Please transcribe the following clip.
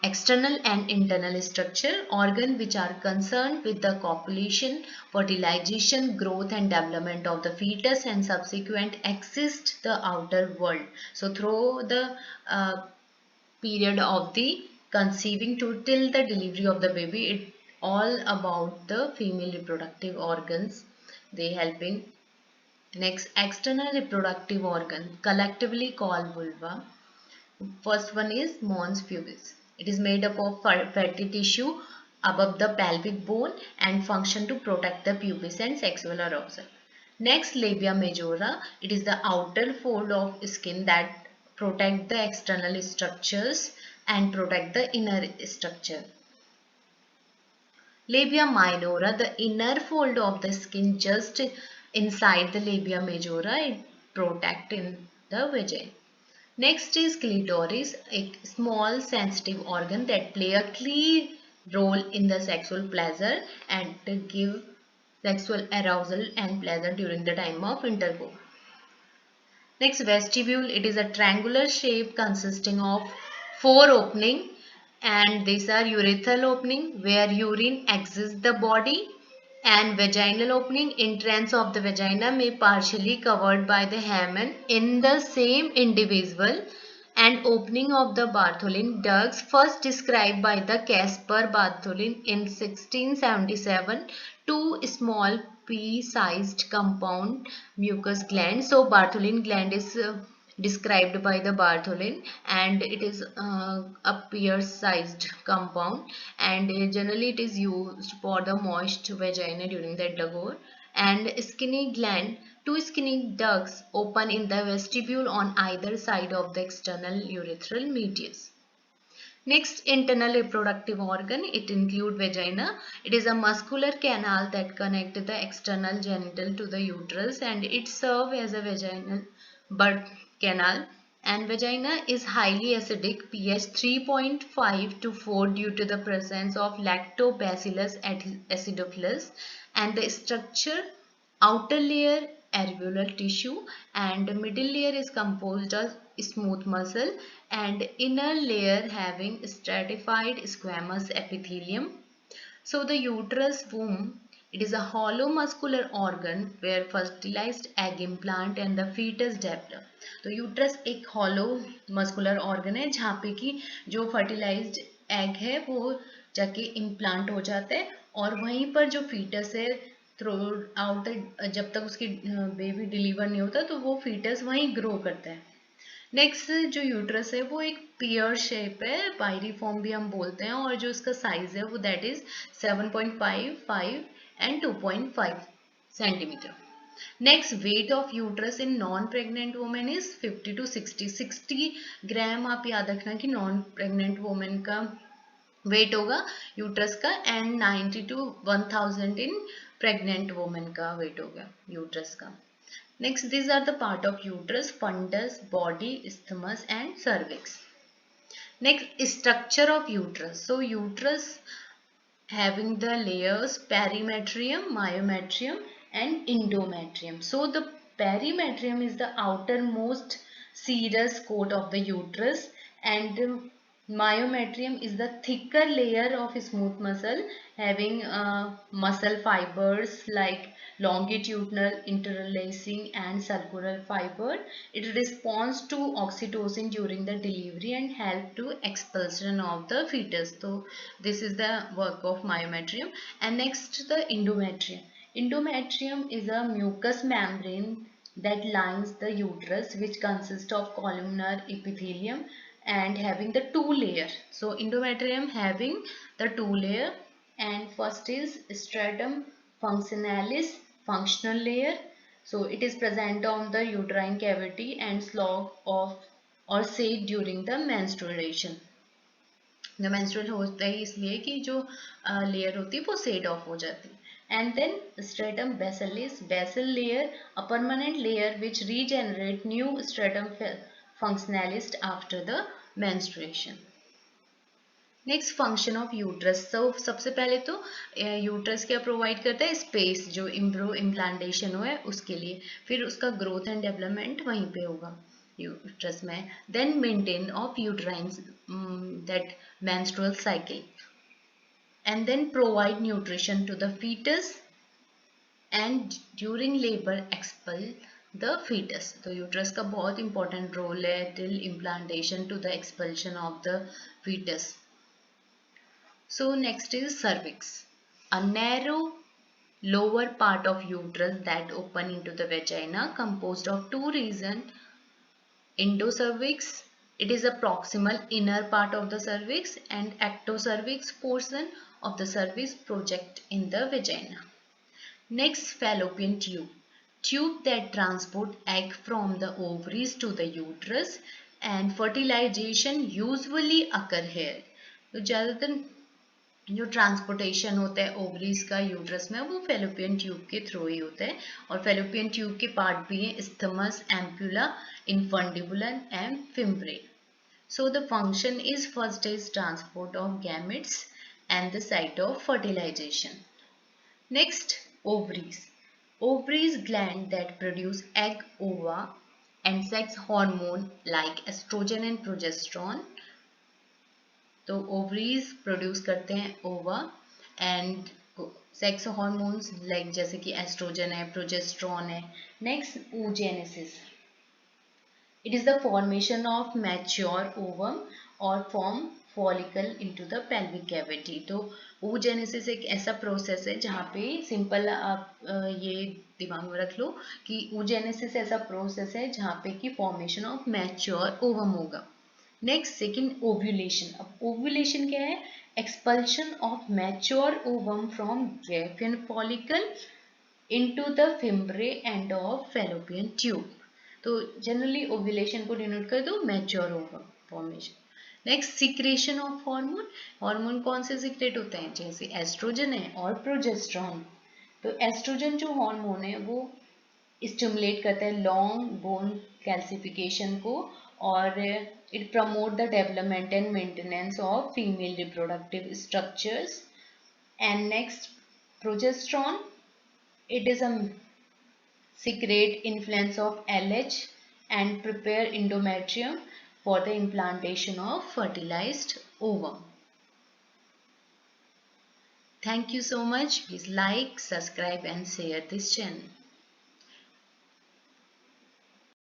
External and internal structure, organ which are concerned with the copulation, fertilization, growth and development of the fetus and subsequent exist the outer world. So through the period of the conceiving to till the delivery of the baby, it all about the female reproductive organs they helping. Next, external reproductive organ collectively called vulva. First one is mons pubis. It is made up of fatty tissue above the pelvic bone and function to protect the pubis and sexual arousal. Next, labia majora. It is the outer fold of skin that protect the external structures and protect the inner structure. Labia minora, the inner fold of the skin just inside the labia majora, it protect in the vagina. Next is clitoris, a small sensitive organ that play a key role in the sexual pleasure and to give sexual arousal and pleasure during the time of intercourse. Next, vestibule, it is a triangular shape consisting of four openings, and these are urethral opening where urine exits the body, and vaginal opening, entrance of the vagina may partially covered by the hymen in the same individual, and opening of the Bartholin ducts first described by the Caspar Bartholin in 1677, two small pea-sized compound mucous glands. So Bartholin gland is described by the Bartholin, and it is a pear-sized compound, and generally it is used for the moist vagina during the intercourse. And skinny gland, two skinny ducts open in the vestibule on either side of the external urethral meatus. Next, internal reproductive organ, it includes vagina. It is a muscular canal that connects the external genital to the uterus, and it serves as a vaginal birth canal. And vagina is highly acidic, pH 3.5 to 4 due to the presence of lactobacillus acidophilus, and the structure, outer layer alveolar tissue, and middle layer is composed of smooth muscle, and inner layer having stratified squamous epithelium. So the uterus womb, it is a hollow muscular organ where fertilized egg implant and the fetus develop. तो uterus एक hollow muscular organ है जहाँ पे कि जो fertilised egg है वो जाके इम्प्लांट हो जाता है, और वहीं पर जो फीटस है थ्रू आउट जब तक उसकी बेबी डिलीवर नहीं होता तो वो फीटस वहीं ग्रो करता है. नेक्स्ट जो यूट्रस है वो एक पियर शेप है, पायरीफॉर्म भी हम बोलते हैं, और जो इसका साइज है वो that is 7.55 and 2.5 centimetre. Next, weight of uterus in non pregnant women is 50 to 60 ग्राम. आप याद रखना कि नॉन प्रेग्नेंट वुमेन का वेट होगा यूट्रस का, and 90 to 1000 in pregnant women का वेट होगा यूट्रस का. Next, these are the part of uterus: fundus, body, isthmus and cervix. Next, structure of uterus. So uterus having the layers perimetrium, myometrium and endometrium. So the perimetrium is the outermost serous coat of the uterus, and myometrium is the thicker layer of smooth muscle having muscle fibers like longitudinal, interlacing and circular fiber. It responds to oxytocin during the delivery and help to expulsion of the fetus. So this is the work of myometrium. And next, the endometrium. Endometrium is a mucous membrane that lines the uterus, which consists of columnar epithelium and having the two layer. So endometrium having the two layer, and first is stratum functionalis, functional layer. So it is present on the uterine cavity and slog of or set during the menstruation. The menstrual होता है इसलिए कि जो layer होती है वो set of हो जाती है. And then stratum basalis, basal layer, a permanent layer which regenerate new stratum functionalis after the menstruation. Next, function of uterus. तो सबसे पहले तो यूट्रस क्या प्रोवाइड करता है? स्पेस, जो इम्प्लांटेशन हुआ है उसके लिए. फिर उसका ग्रोथ एंड डेवलपमेंट वहीं पे होगा. uterus में, then maintain of uterine that menstrual cycle, and then provide nutrition to the fetus, and during labor expel the fetus. तो यूट्रस का बहुत important role है till implantation to the expulsion of the fetus. So next is cervix, a narrow lower part of uterus that open into the vagina, composed of two regions. Endocervix, it is a proximal inner part of the cervix, and ectocervix portion of the cervix project in the vagina. Next, fallopian tube, tube that transport egg from the ovaries to the uterus, and fertilization usually occur here. तो ज़्यादातर जो transportation होता है ovaries का uterus में वो fallopian tube के through ही होता है, और फेलोपियन ट्यूब के पार्ट भी हैं isthmus, ampulla, infundibulum and fimbriae. So the function is first is transport of gametes and the site of fertilization. Next, ovaries. Ovaries gland that produce egg, ova and sex hormone like estrogen and progesterone. तो ovaries produce करते हैं ओवा and sex hormones like जैसे कि oestrogen है, progesterone है. Next, oogenesis. It is the formation of mature ovum or form follicle into the pelvic cavity. तो oogenesis एक ऐसा प्रोसेस है जहाँ पे सिंपल आप ये दिमाग में रख लो कि oogenesis ऐसा प्रोसेस है जहाँ पे कि फॉर्मेशन ऑफ मैच्योर ओवम होगा. Next, second, ovulation. अब ओव्यूलेशन क्या है? Expulsion of mature ovum from Graafian follicle into the fimbriae end of fallopian tube. तो जनरली ओव्यूलेशन को डिनोट कर दो mature ovum formation. Next, secretion of hormone. Hormone कौन से सिक्रेट होते हैं? जैसे एस्ट्रोजन है और प्रोजेस्ट्रॉन. तो एस्ट्रोजन जो हार्मोन है वो स्टिमुलेट करता है लॉन्ग बोन कैल्सिफिकेशन को, और it promote the development and maintenance of female reproductive structures. And next, progesterone, it is a secrete influence of LH and prepare endometrium for the implantation of fertilized ovum. Thank you so much. Please like, subscribe and share this channel.